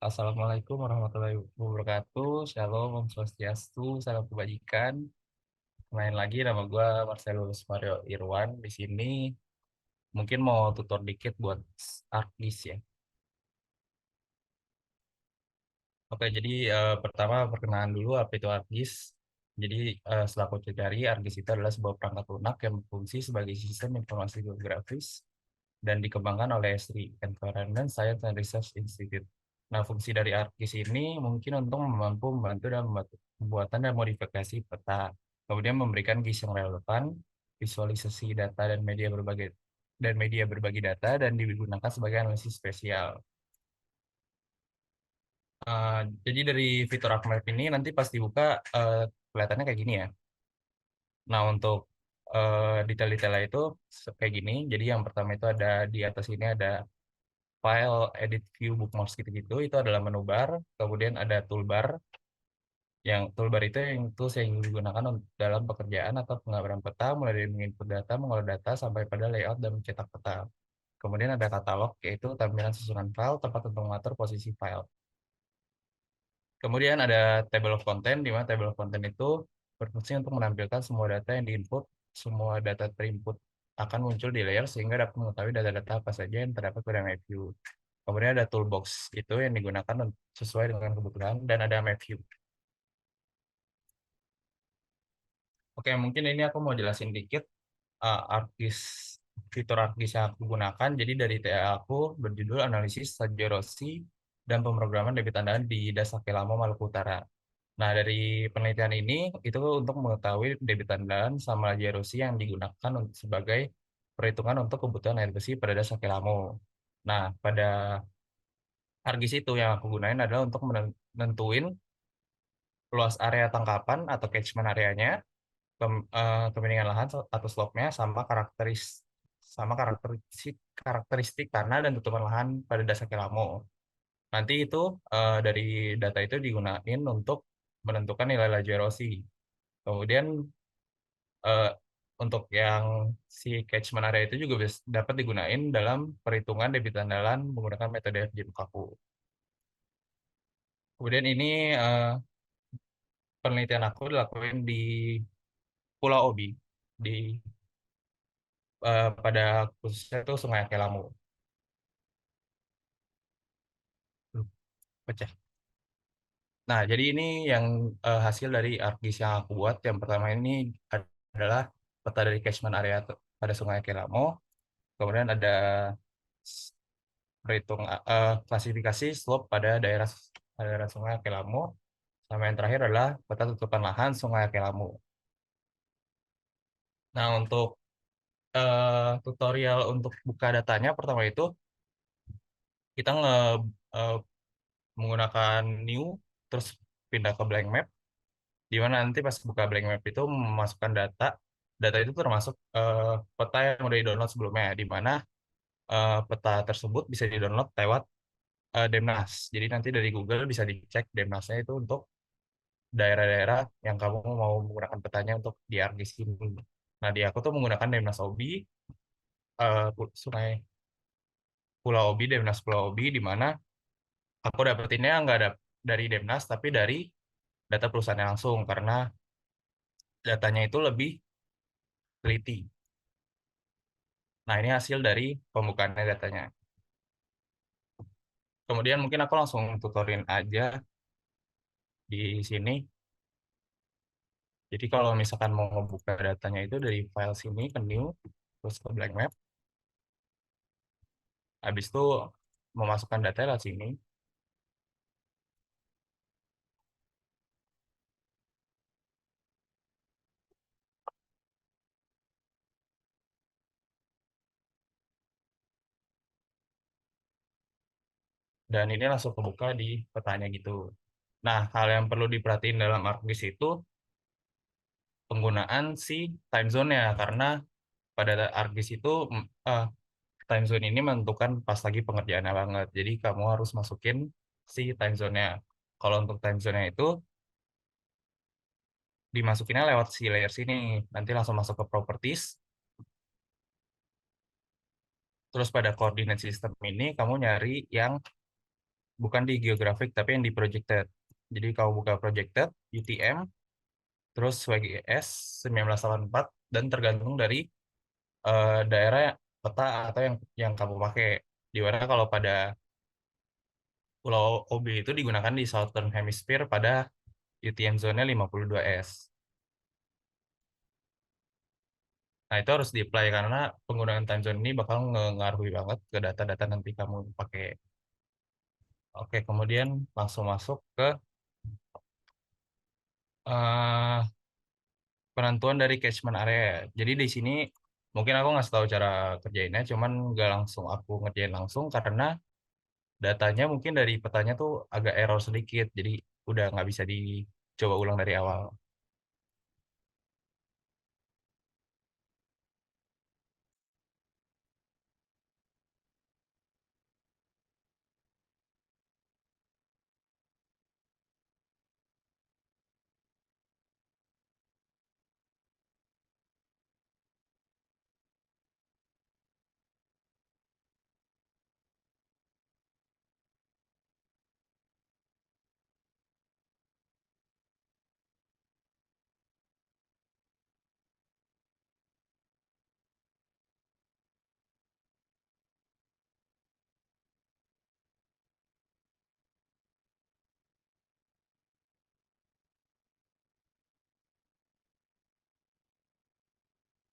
Assalamualaikum warahmatullahi wabarakatuh. Shalom, Om Swastiastu, salam kebajikan. Main lagi nama gue Marcelus Mario Irwan di sini. Mungkin mau tutor dikit buat ArcGIS ya. Oke, jadi pertama perkenalan dulu apa itu ArcGIS. Jadi selaku cari ArcGIS itu adalah sebuah perangkat lunak yang berfungsi sebagai sistem informasi geografis dan dikembangkan oleh SRI, Environment Science and Research Institute. Nah, fungsi dari ArcGIS ini mungkin untuk mampu membantu dalam pembuatan dan modifikasi peta, kemudian memberikan GIS yang relevan, visualisasi data dan media berbagi data dan digunakan sebagai analisis spesial. Eh, jadi dari fitur ArcMap ini nanti pas dibuka kelihatannya kayak gini ya. Nah, untuk detail-detailnya itu kayak gini. Jadi yang pertama itu ada di atas ini ada file, edit, view, bookmarks gitu-gitu. Itu adalah menu bar. Kemudian ada toolbar. Yang toolbar itu yang tools yang digunakan dalam pekerjaan atau penggambaran peta, mulai dari menginput data, mengolah data, sampai pada layout dan mencetak peta. Kemudian ada katalog, yaitu tampilan susunan file, tempat untuk mengatur posisi file. Kemudian ada table of content, di mana table of content itu berfungsi untuk menampilkan semua data yang diinput, semua data terinput akan muncul di layer sehingga dapat mengetahui data-data apa saja yang terdapat pada map view. Kemudian ada toolbox, itu yang digunakan sesuai dengan kebutuhan, dan ada map view. Oke, mungkin ini aku mau jelasin dikit ArcGIS, fitur ArcGIS yang aku gunakan. Jadi dari TA aku berjudul Analisis Sajerosi dan Pemrograman Debit Andalan di Dasakilamo, Maluku Utara. Nah, dari penelitian ini itu untuk mengetahui debit andalan sama jerosi yang digunakan sebagai perhitungan untuk kebutuhan air bersih pada dasar Kelamo. Nah, pada ArcGIS itu yang aku gunain adalah untuk menentuin luas area tangkapan atau catchment areanya, kemiringan lahan atau slope-nya, sama karakteristik tanah dan tutupan lahan pada dasar Kelamo. Nanti itu dari data itu digunain untuk menentukan nilai laju erosi. Kemudian eh, untuk yang si catchment area itu juga dapat digunain dalam perhitungan debit andalan menggunakan metode FJ Lukaku. Kemudian ini penelitian aku dilakuin di Pulau Obi, di pada khususnya itu Sungai Akelamu. Pecah. Nah, jadi ini yang hasil dari ArcGIS yang aku buat. Yang pertama ini adalah peta dari catchment area pada Sungai Akelamu. Kemudian ada perhitung klasifikasi slope pada daerah daerah Sungai Akelamu. Sama yang terakhir adalah peta tutupan lahan Sungai Akelamu. Nah, untuk tutorial untuk buka datanya pertama itu kita eh, menggunakan new, terus pindah ke blank map, di mana nanti pas buka blank map itu memasukkan data. Data itu termasuk peta yang udah di-download sebelumnya, di mana peta tersebut bisa di-download lewat Demnas. Jadi nanti dari Google bisa dicek Demnasnya itu untuk daerah-daerah yang kamu mau menggunakan petanya untuk di ArcGIS ini. Nah, di aku tuh menggunakan Demnas Obi, Sungai Pulau Obi, Demnas Pulau Obi, di mana aku dapetinnya nggak ada dari Demnas, tapi dari data perusahaannya langsung, karena datanya itu lebih teliti. Nah, ini hasil dari pembukaannya datanya. Kemudian mungkin aku langsung tutorin aja di sini. Jadi kalau misalkan mau membuka datanya itu dari file sini ke new, terus ke blank map, habis itu memasukkan data lewat sini. Dan ini langsung kebuka di petanya gitu. Nah, hal yang perlu diperhatiin dalam ArcGIS itu penggunaan si time zone-nya, karena pada ArcGIS itu time zone ini menentukan pas lagi pengerjaannya banget. Jadi kamu harus masukin si time zone-nya. Kalau untuk time zone-nya itu dimasukinnya lewat si layer sini. Nanti langsung masuk ke properties. Terus pada coordinate system ini kamu nyari yang bukan di geographic tapi yang di projected. Jadi kalau buka projected UTM terus WGS 1984 dan tergantung dari daerah peta atau yang kamu pakai. Di mana kalau pada Pulau OB itu digunakan di Southern Hemisphere pada UTM zone-nya 52S. Nah, itu harus di-apply karena penggunaan time zone ini bakal ngaruhi banget ke data-data nanti kamu pakai. Oke, kemudian langsung masuk ke eh, penentuan dari catchment area. Jadi di sini mungkin aku nggak tahu cara kerjainnya, cuman nggak langsung aku ngerjain langsung karena datanya mungkin dari petanya tuh agak error sedikit. Jadi udah nggak bisa dicoba ulang dari awal.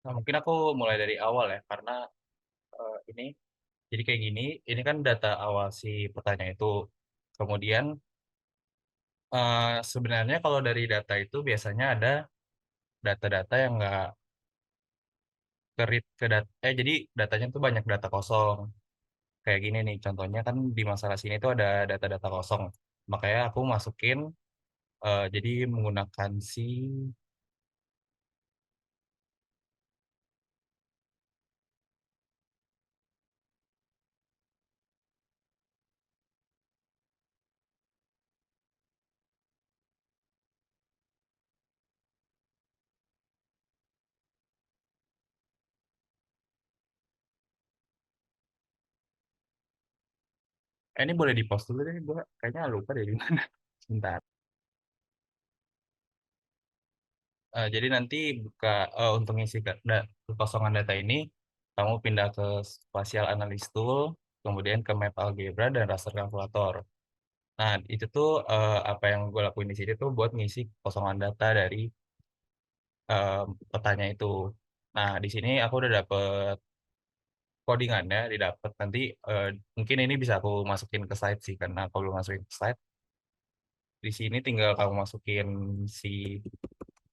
Nah, mungkin aku mulai dari awal ya, karena ini jadi kayak gini. Ini kan data awal si petanya itu. Kemudian sebenarnya kalau dari data itu biasanya ada data-data yang nggak kerit ke data. Jadi datanya tuh banyak data kosong. Kayak gini nih, contohnya kan di masalah sini tuh ada data-data kosong. Makanya aku masukin, jadi menggunakan ini boleh di post dulu deh, gue kayaknya lupa deh di mana. Sebentar. Jadi nanti buka untuk ngisi kekosongan data ini, kamu pindah ke Spatial Analysis Tool, kemudian ke Map Algebra dan Raster Calculator. Nah, itu tuh apa yang gue lakuin di sini tuh buat ngisi kekosongan data dari eh, petanya itu. Nah, di sini aku udah dapet codingannya, didapat nanti mungkin ini bisa aku masukin ke slide sih, karena kalau belum masukin ke slide, di sini tinggal kamu masukin si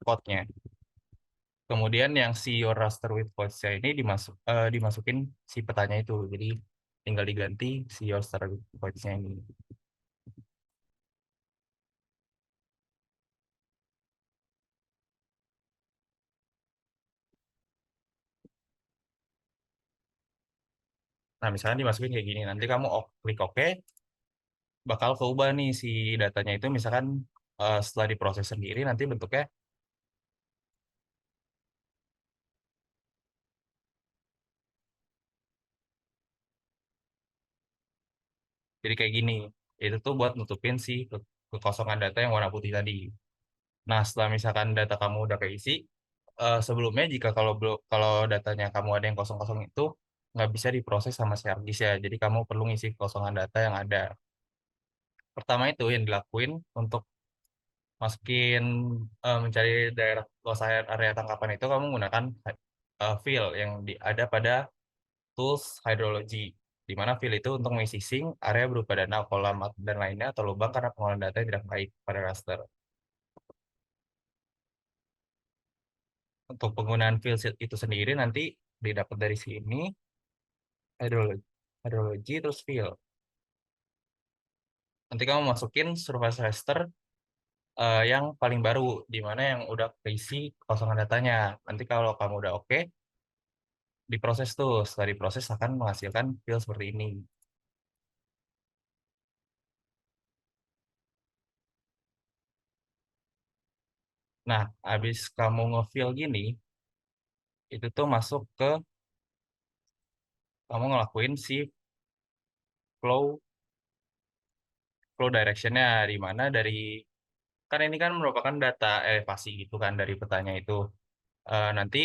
code-nya. Kemudian yang si your raster with voice ini dimasukin si petanya itu. Jadi tinggal diganti si your raster with voice-nya ini. Nah, misalnya dimasukin kayak gini. Nanti kamu klik OK, bakal keubah nih si datanya itu. Misalkan setelah diproses sendiri, nanti bentuknya jadi kayak gini. Itu tuh buat nutupin si kekosongan data yang warna putih tadi. Nah, setelah misalkan data kamu udah keisi, sebelumnya jika kalau datanya kamu ada yang kosong-kosong itu nggak bisa diproses sama si ArcGIS ya. Jadi kamu perlu ngisi kekosongan data yang ada. Pertama itu yang dilakuin untuk masukin mencari daerah luas area tangkapan itu kamu menggunakan fill yang ada pada tools hydrology. Di mana fill itu untuk mengisi sink area berupa danau, kolam, dan lainnya atau lubang karena pengolahan data yang tidak baik pada raster. Untuk penggunaan field set itu sendiri nanti didapat dari sini hydrology, hydrology terus field. Nanti kamu masukin surface raster yang paling baru, di mana yang udah keisi kosongan datanya. Nanti kalau kamu udah oke, diproses tuh. Setelah diproses akan menghasilkan field seperti ini. Nah, habis kamu nge-fill gini, itu tuh masuk ke kamu ngelakuin si flow flow directionnya di mana dari kan ini kan merupakan data elevasi gitu kan dari petanya itu. Nanti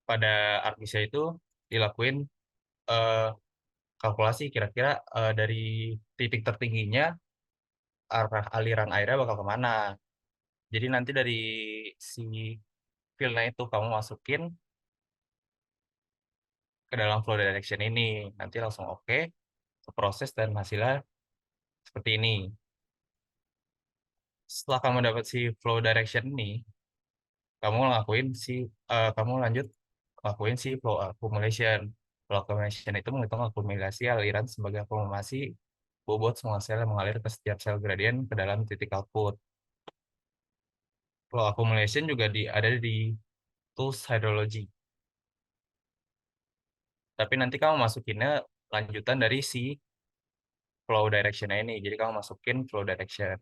pada artbisnya itu dilakuin eh, kalkulasi kira-kira dari titik tertingginya arah aliran airnya bakal kemana. Jadi nanti dari si fieldnya itu kamu masukin ke dalam flow direction ini. Nanti langsung oke, proses dan hasilnya seperti ini. Setelah kamu dapat si flow direction ini, kamu lanjut lakuin si flow accumulation. Flow accumulation itu menghitung akumulasi aliran sebagai akumulasi bobot semua sel yang mengalir ke setiap sel gradien ke dalam titik output. Flow accumulation juga ada di tools hydrology. Tapi nanti kamu masukinnya lanjutan dari si flow direction ini. Jadi kamu masukin flow direction.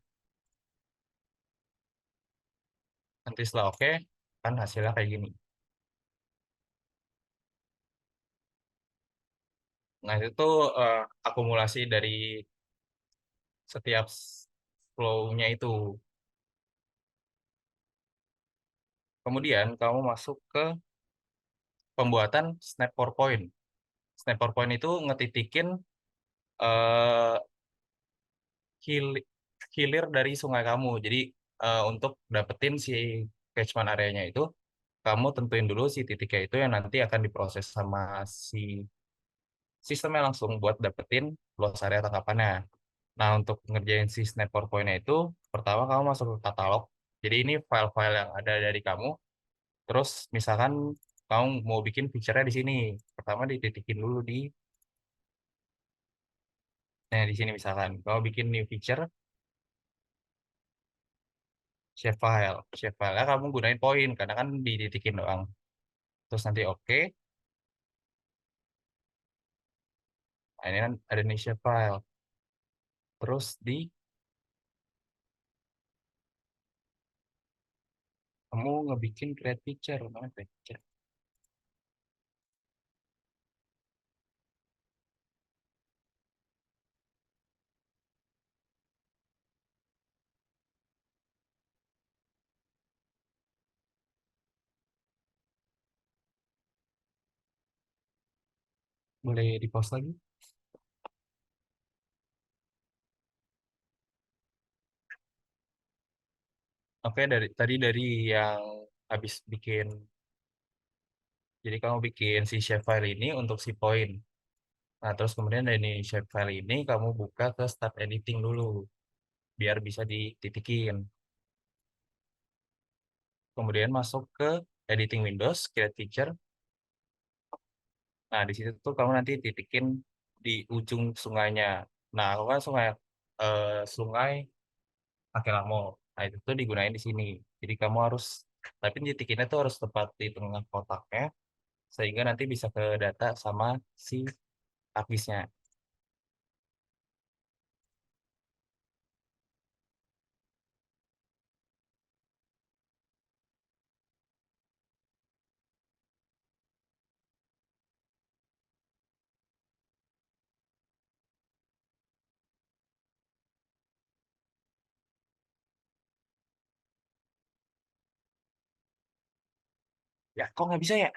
Nanti setelah oke, kan hasilnya kayak gini. Nah, itu tuh akumulasi dari setiap flow-nya itu. Kemudian kamu masuk ke pembuatan snap for point. Snap for point itu ngetitikin eh, hil- hilir dari sungai kamu. Jadi untuk dapetin si catchment areanya itu, kamu tentuin dulu si titiknya itu yang nanti akan diproses sama si sistemnya langsung buat dapetin luas area tangkapannya. Nah, untuk ngerjain si snap point-nya itu, pertama kamu masuk ke katalog. Jadi ini file-file yang ada dari kamu. Terus misalkan kamu mau bikin feature-nya di sini. Pertama dititikin dulu nah di sini misalkan. Kamu bikin new feature, shapefile. Shapefile-nya kamu gunain point, karena kan dititikin doang. Terus nanti oke. Nah, ini kan ada nih shapefile. Terus kamu ngebikin create picture. Mana create picture? Boleh di pause lagi? Oke, tadi dari yang habis bikin, jadi kamu bikin si shapefile ini untuk si point. Nah, terus kemudian dari shapefile ini kamu buka ke start editing dulu, biar bisa dititikin. Kemudian masuk ke editing Windows, create picture. Nah, di situ tuh kamu nanti titikin di ujung sungainya. Nah, aku kan sungai Takelamo. Nah, itu tuh digunain di sini. Jadi kamu harus, tapi titikinnya tuh harus tepat di tengah kotaknya, sehingga nanti bisa ke data sama si habisnya. Ya, kok nggak bisa ya?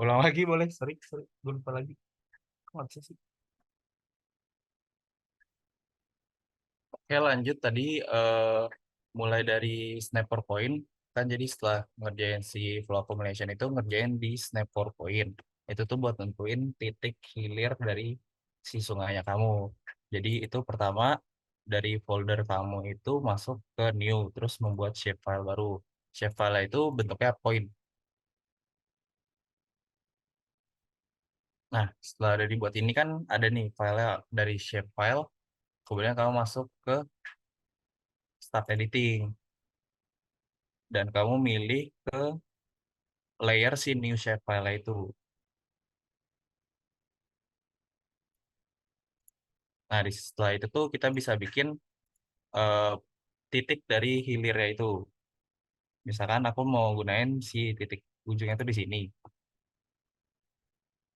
Ulang lagi boleh? Sorry, sorry. Gue lupa lagi. Kok nggak bisa sih? Oke, lanjut tadi mulai dari snapper point. Kan jadi setelah ngerjain si flow accumulation itu ngerjain di snapper point. Itu tuh buat nentuin titik hilir dari si sungainya kamu. Jadi itu pertama dari folder kamu itu masuk ke new, terus membuat shapefile baru. Shapefile itu bentuknya point. Nah, setelah dari buat ini kan ada nih filenya dari shapefile. Kemudian kamu masuk ke start editing dan kamu milih ke layer si new shapefile itu. Nah, setelah itu tuh kita bisa bikin eh, titik dari hilirnya itu. Misalkan aku mau gunain si titik ujungnya itu di sini.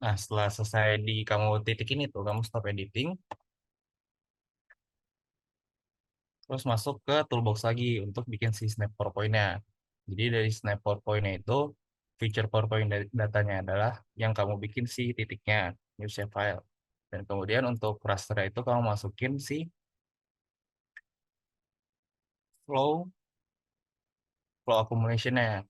Nah, setelah selesai di kamu titik ini tuh, kamu stop editing, terus masuk ke toolbox lagi untuk bikin si snap PowerPoint-nya. Jadi dari snap PowerPoint-nya itu, feature PowerPoint datanya adalah yang kamu bikin si titiknya, new shape file. Dan kemudian untuk raster itu kamu masukin si flow accumulation-nya.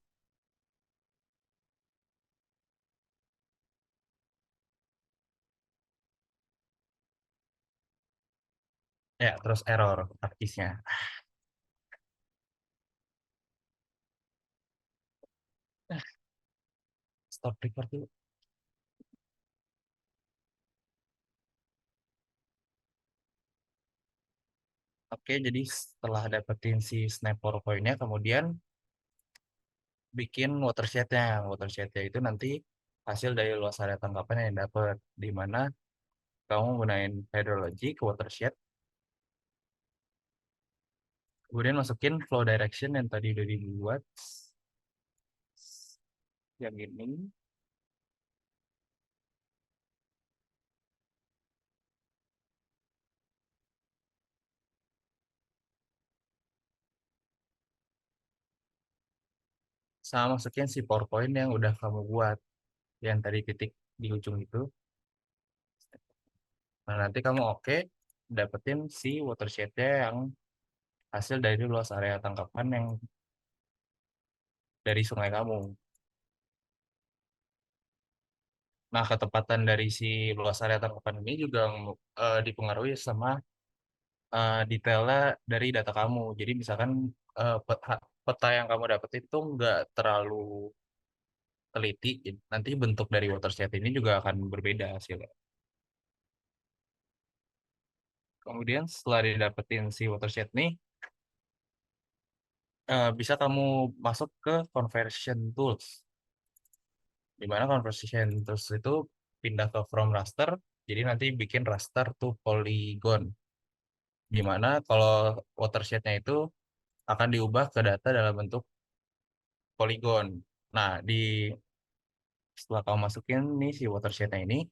Ya, terus error artisnya. Stop record dulu. Oke, jadi setelah dapetin si snap PowerPoint-nya, kemudian bikin watershed-nya. Watershed-nya itu nanti hasil dari luas area tangkapan yang dapat, di mana kamu gunain hydrology ke watershed, kemudian masukin flow direction yang tadi udah dibuat, yang ini, sama masukin si PowerPoint yang udah kamu buat, yang tadi titik di ujung itu. Nah, nanti kamu oke, dapetin si watershed-nya yang hasil dari luas area tangkapan yang dari sungai kamu. Nah, ketepatan dari si luas area tangkapan ini juga dipengaruhi sama detailnya dari data kamu. Jadi misalkan peta yang kamu dapat itu nggak terlalu teliti, nanti bentuk dari watershed ini juga akan berbeda hasilnya. Kemudian setelah didapetin si watershed nih, bisa kamu masuk ke conversion tools. Di mana conversion tools itu pindah ke from raster, jadi nanti bikin raster to polygon. Gimana kalau watershed-nya itu akan diubah ke data dalam bentuk polygon. Nah, setelah kamu masukin nih si watershed-nya ini,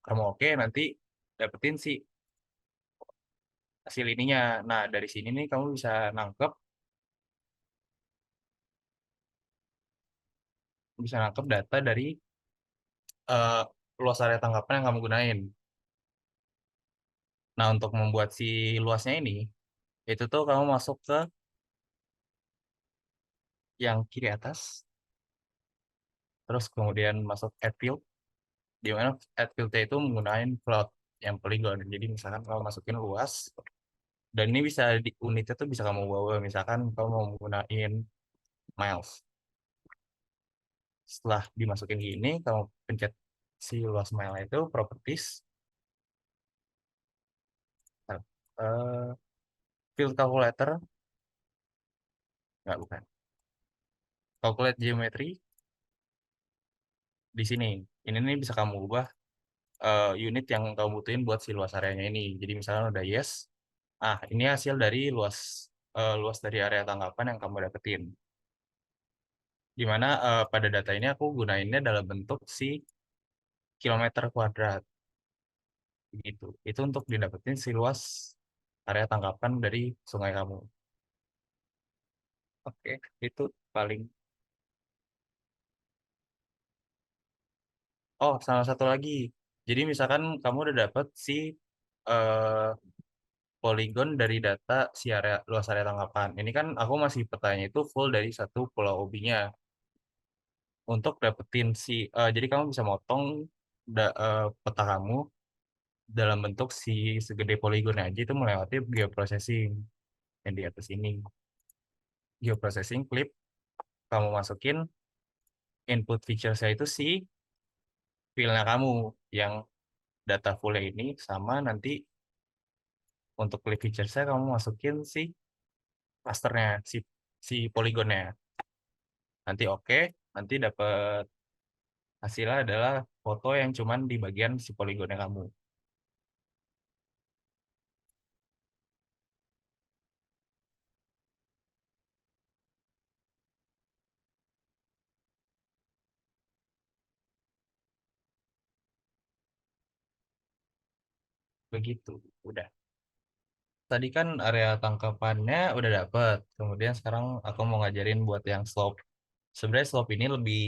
kamu oke nanti dapetin si hasil ininya. Nah, dari sini nih kamu bisa nangkep data dari eh, luas area tangkapan yang kamu gunain. Nah, untuk membuat si luasnya ini, itu tuh kamu masuk ke yang kiri atas, terus kemudian masuk add field, di mana add field-nya itu menggunakan float yang polygon. Jadi misalkan kamu masukin luas, dan ini bisa di unitnya tuh bisa kamu bawa, misalkan kamu mau menggunakan miles. Setelah dimasukin gini, kamu pencet si luas mile itu properties, eh, field calculator, nggak bukan, calculate geometry di sini. Ini nih bisa kamu ubah unit yang kamu butuhin buat si luas areanya ini. Jadi misalnya udah yes, ini hasil dari luas dari area tangkapan yang kamu dapetin. Dimana pada data ini aku gunainnya dalam bentuk si kilometer kuadrat gitu. Itu untuk didapetin si luas area tangkapan dari sungai kamu. Oke, itu paling. Oh, sama satu lagi. Jadi misalkan kamu udah dapet si eh, poligon dari data si area luas area tangkapan. Ini kan aku masih petanya itu full dari satu pulau OB-nya. Untuk dapetin jadi kamu bisa motong peta kamu dalam bentuk si segede poligon aja itu melewati geoprocessing yang di atas ini. Geoprocessing clip kamu masukin input feature saya itu si filenya kamu yang data full ini, sama nanti untuk clip feature saya kamu masukin si rasternya, si poligonnya. Nanti oke, nanti dapat hasilnya adalah foto yang cuman di bagian si poligonnya kamu. begitu. Udah. Tadi kan area tangkapannya udah dapet. Kemudian sekarang aku mau ngajarin buat yang slope. Sebenarnya slope ini lebih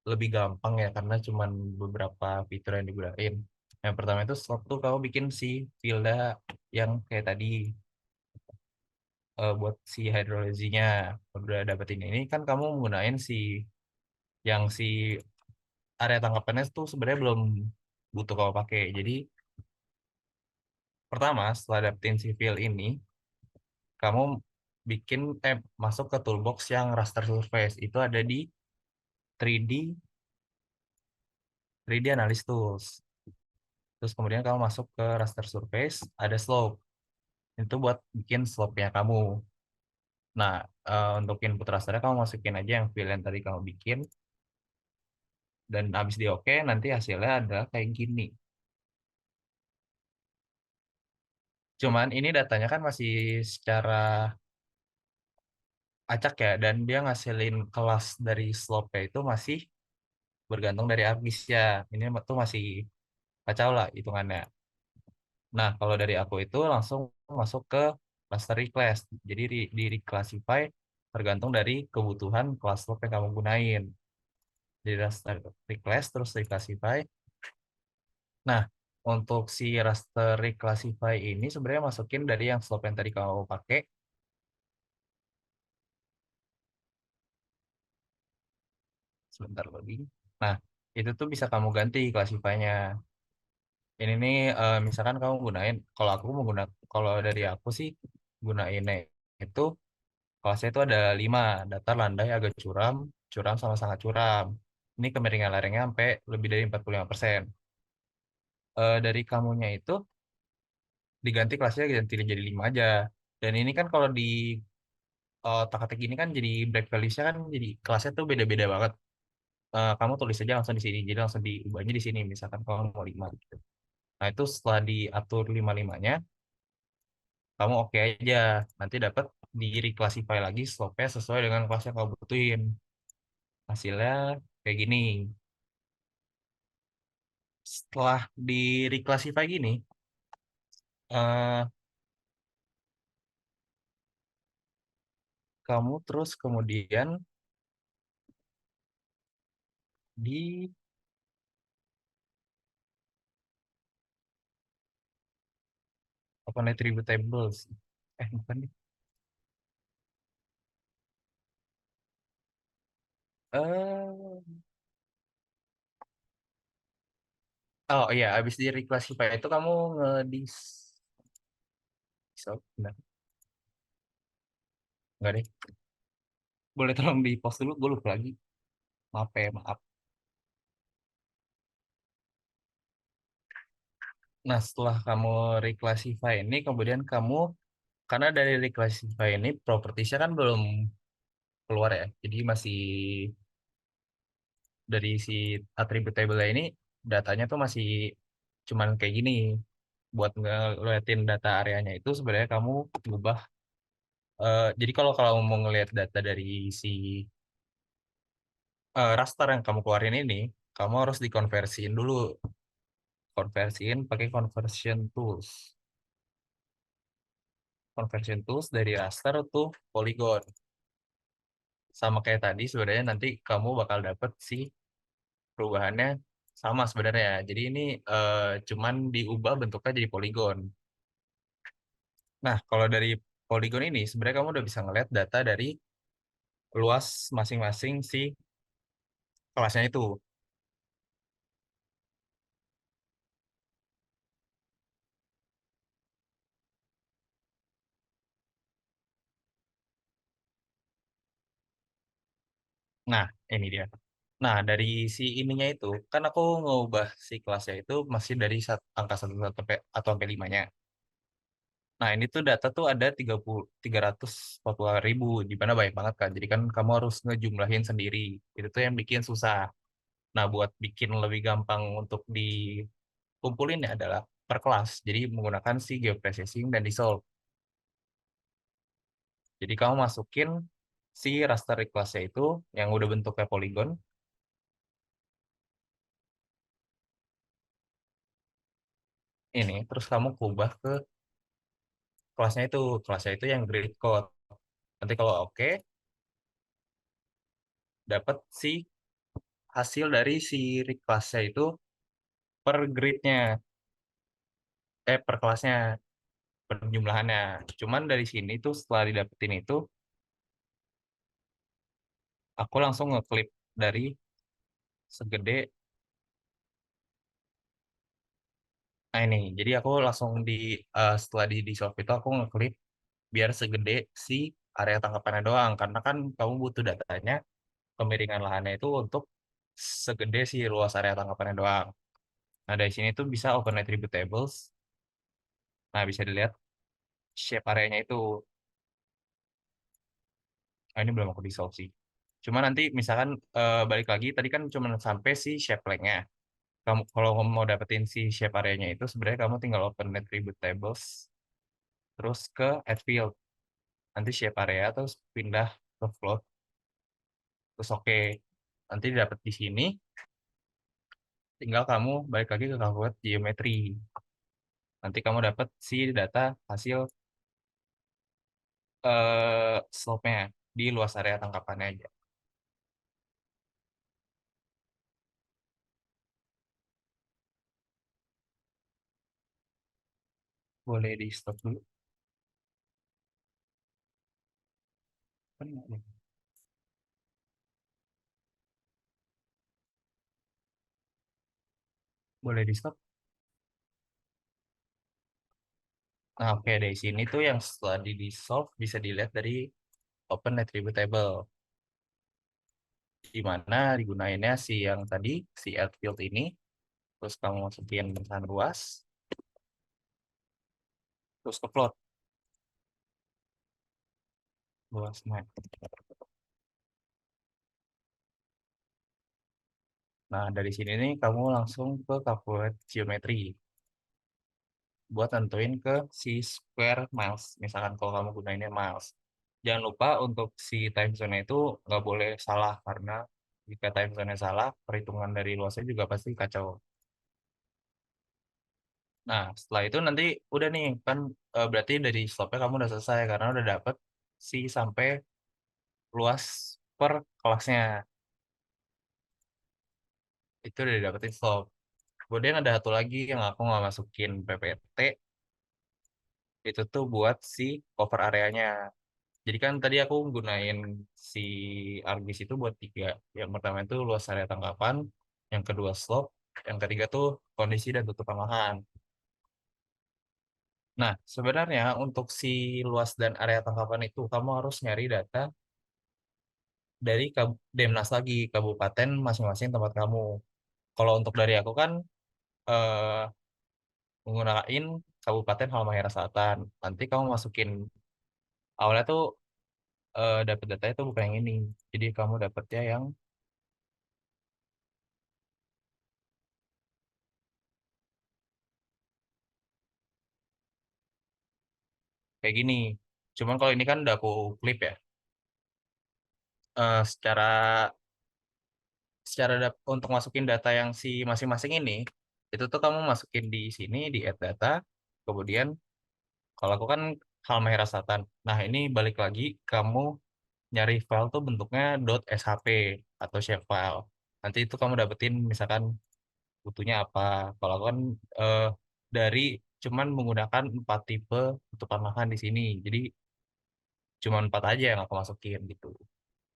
lebih gampang ya karena cuman beberapa fitur yang digunain. Yang pertama itu slope tuh kamu bikin si Tilda yang kayak tadi buat si hidrolizinya. Udah dapetin ini kan kamu menggunakan si area tangkapannya tuh sebenarnya belum butuh kamu pakai. Jadi pertama setelah dapetin si fill ini, kamu bikin masuk ke toolbox yang raster surface itu ada di 3D 3D Analysis Tools. Terus kemudian kamu masuk ke raster surface, ada slope. Itu buat bikin slope-nya kamu. Nah, untuk input rasternya kamu masukin aja yang fill yang tadi kamu bikin dan habis di oke nanti hasilnya ada kayak gini. Cuman ini datanya kan masih secara acak ya dan dia ngasilin kelas dari slope itu masih bergantung dari ArcGIS ya. Ini tuh masih kacau lah hitungannya. Nah, kalau dari aku itu langsung masuk ke cluster request. Jadi di reclassify tergantung dari kebutuhan kelas loop yang kamu gunain. Di raster request terus reclassify. Nah, untuk si raster reclassify ini sebenarnya masukin dari yang slope yang tadi kamu pakai sebentar lagi. Nah, itu tuh bisa kamu ganti classify-nya. Ini nih misalkan kamu gunain kalau dari aku sih gunainnya itu kelasnya itu ada 5, datar, landai, agak curam, curam sama sangat curam. Ini kemiringan lerengnya sampai lebih dari 45%. Dari kamunya itu diganti kelasnya ganti jadi 5 aja. Dan ini kan kalau di teka-teki ini kan jadi break values-nya kan jadi kelasnya tuh beda-beda banget. Kamu tulis aja langsung di sini, jadi langsung diubahnya di sini. Misalkan kalau mau 5 gitu. Nah itu setelah diatur 5-5-nya, kamu oke aja. Nanti dapat di reclassify lagi slope-nya sesuai dengan kelas yang kamu butuhin. Hasilnya kayak gini. Setelah di reclassify gini, eh, kamu terus kemudian di apa nih tribute tables. Bukan nih. Eh, oh iya, habis di reclassify itu kamu ngedis. Bentar. Enggak deh. Boleh tolong di post dulu, gue lupa lagi. Maaf ya, maaf. Nah, setelah kamu reclassify ini, kemudian kamu, karena dari reclassify ini, propertiesnya kan belum keluar ya. Jadi masih dari si attribute table ini, datanya tuh masih cuman kayak gini. Buat ngeliatin data areanya itu sebenarnya kamu ubah. Jadi kalau kalau mau ngelihat data dari si raster yang kamu keluarin ini, kamu harus dikonversiin dulu. Konversiin pakai conversion tools. Conversion tools dari raster tuh polygon. Sama kayak tadi sebenarnya nanti kamu bakal dapet si perubahannya sama sebenarnya. Jadi ini cuman diubah bentuknya jadi polygon. Nah, kalau dari polygon ini sebenarnya kamu udah bisa ngeliat data dari luas masing-masing si kelasnya itu. Nah, ini dia. Nah, dari si ininya itu, kan aku ngubah si kelasnya itu masih dari angka 1 sampai 5-nya. Nah, ini tuh data tuh ada 340 ribu, di mana banyak banget kan. Jadi kan kamu harus ngejumlahin sendiri. Itu tuh yang bikin susah. Nah, buat bikin lebih gampang untuk dikumpulin ya adalah per kelas. Jadi menggunakan si geoprocessing dan dissolve. Jadi kamu masukin si raster kelasnya itu yang udah bentuknya polygon. ini, terus kamu kubah ke kelasnya itu yang grade code. Nanti kalau oke, dapat si hasil dari si kelasnya itu per grade-nya, per kelasnya, per jumlahannya. Cuman dari sini tuh setelah didapetin itu, aku langsung ngeklik dari segede, nah ini. Jadi aku langsung setelah di solve itu aku ngeklik biar segede si area tangkapannya doang. Karena kan kamu butuh datanya, kemiringan lahannya itu untuk segede si luas area tangkapannya doang. Nah, dari sini tuh bisa open attribute tables. Nah, bisa dilihat shape areanya itu. Nah, ini belum aku di solve sih. Cuma nanti misalkan balik lagi, tadi kan cuma sampai si shape length-nya. Kamu kalau kamu mau dapetin si shape areanya itu, sebenarnya kamu tinggal open attribute tables, terus ke add field. Nanti shape area, terus pindah ke float, terus oke. Nanti dapat di sini, tinggal kamu balik lagi ke calculate geometry. Nanti kamu dapat si data hasil slope-nya di luas area tangkapannya aja. Boleh di stop dulu. Kan nggak ada. Boleh di stop. Nah, oke, dari sini tuh yang setelah di solve bisa dilihat dari open attribute table, di mana digunainnya si yang tadi, si add field ini, terus kamu masukin bentahan luas, terus ke plot luasnya. Nah, dari sini nih kamu langsung ke calculate geometry buat tentuin ke si square miles. Misalkan kalau kamu gunainnya miles. Jangan lupa untuk si time zone itu nggak boleh salah, karena jika time zone-nya salah, perhitungan dari luasnya juga pasti kacau. Nah, setelah itu nanti udah nih kan, berarti dari slope-nya kamu udah selesai karena udah dapet si sampai luas per kelasnya. Itu udah dapetin slope. Kemudian ada satu lagi yang aku nggak masukin PPT, itu tuh buat si cover areanya. Jadi kan tadi aku gunain si ArcGIS itu buat tiga. Yang pertama itu luas area tangkapan, yang kedua slope, yang ketiga tuh kondisi dan tutupan lahan. Nah, sebenarnya untuk si luas dan area tangkapan itu kamu harus nyari data dari Demnas lagi, kabupaten masing-masing tempat kamu. Kalau untuk dari aku kan eh, menggunakan Kabupaten Halmahera Selatan. Nanti kamu masukin awalnya tuh dapat datanya tuh bukan yang ini. Jadi kamu dapatnya yang kayak gini. Cuman kalau ini kan udah aku klip ya. Secara secara untuk masukin data yang si masing-masing ini, itu tuh kamu masukin di sini di add data. Kemudian kalau aku kan Halmahera Selatan. Nah, ini balik lagi kamu nyari file tuh bentuknya .shp atau shapefile. Nanti itu kamu dapetin misalkan butuhnya apa. Kalau aku kan eh, dari cuman menggunakan 4 tipe tutupan lahan di sini. Jadi cuma 4 aja yang aku masukin gitu.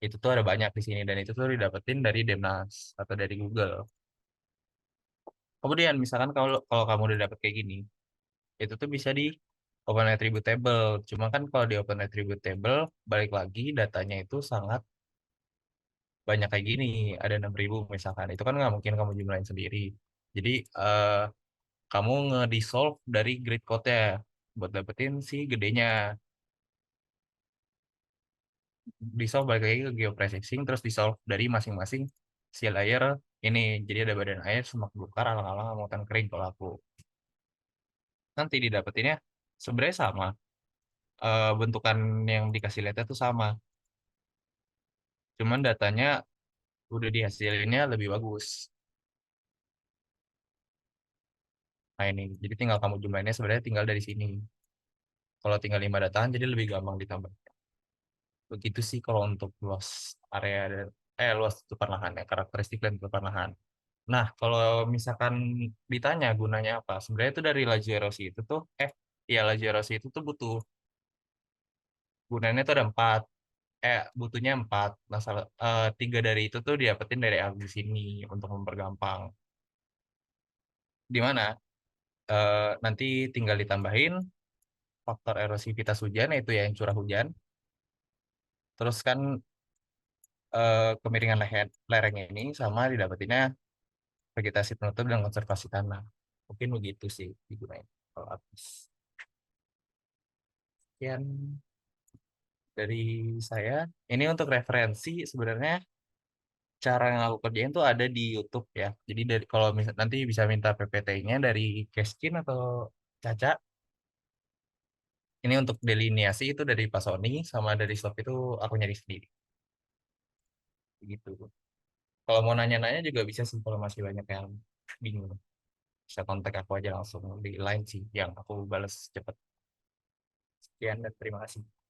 Itu tuh ada banyak di sini dan itu tuh didapetin dari Demnas atau dari Google. Kemudian misalkan kalau kalau kamu udah dapet kayak gini, itu tuh bisa di Open Attribute Table. Cuma kan kalau di Open Attribute Table, balik lagi datanya itu sangat banyak kayak gini. Ada 6.000 misalkan. Itu kan nggak mungkin kamu jumlahin sendiri. Jadi kamu nge-dissolve dari grid code-nya buat dapetin si gedenya. Dissolve balik lagi ke geoprocessing, terus dissolve dari masing-masing si layer ini. Jadi ada badan air, semak belukar, alang-alang, muatan kering kalau aku. Nanti didapetinnya sebenarnya sama. Bentukan yang dikasih lihatnya tuh sama. Cuman datanya udah dihasilinnya lebih bagus. Nah ini, jadi tinggal kamu jumlahinnya sebenarnya tinggal dari sini. Kalau tinggal 5 dataan jadi lebih gampang ditambah. Begitu sih kalau untuk luas area dan luas tutupan lahan ya, karakteristik dan tutupan lahan. Nah, kalau misalkan ditanya gunanya apa? Sebenarnya itu dari laju erosi itu tuh, ya laju erosi itu tuh butuh gunanya tuh ada empat. Butuhnya empat. Nah, tiga dari itu tuh didapetin dari algoritma sini untuk mempergampang. Di mana nanti tinggal ditambahin faktor erosivitas hujan, yaitu ya yang curah hujan. Terus kan kemiringan lereng ini sama didapetinnya vegetasi penutup dan konservasi tanah. Mungkin begitu sih digunain. Kalau habis. Sekian dari saya. Ini untuk referensi sebenarnya cara yang aku kerjain tuh ada di YouTube ya. Jadi dari kalau nanti bisa minta PPT-nya dari Keskin atau Caca. Ini untuk delineasi itu dari Pak Sony sama dari Stop itu aku nyari sendiri. Gitu. Kalau mau nanya-nanya juga bisa sih kalau masih banyak yang bingung. Bisa kontak aku aja langsung di line sih yang aku balas cepat. Sekian dan terima kasih.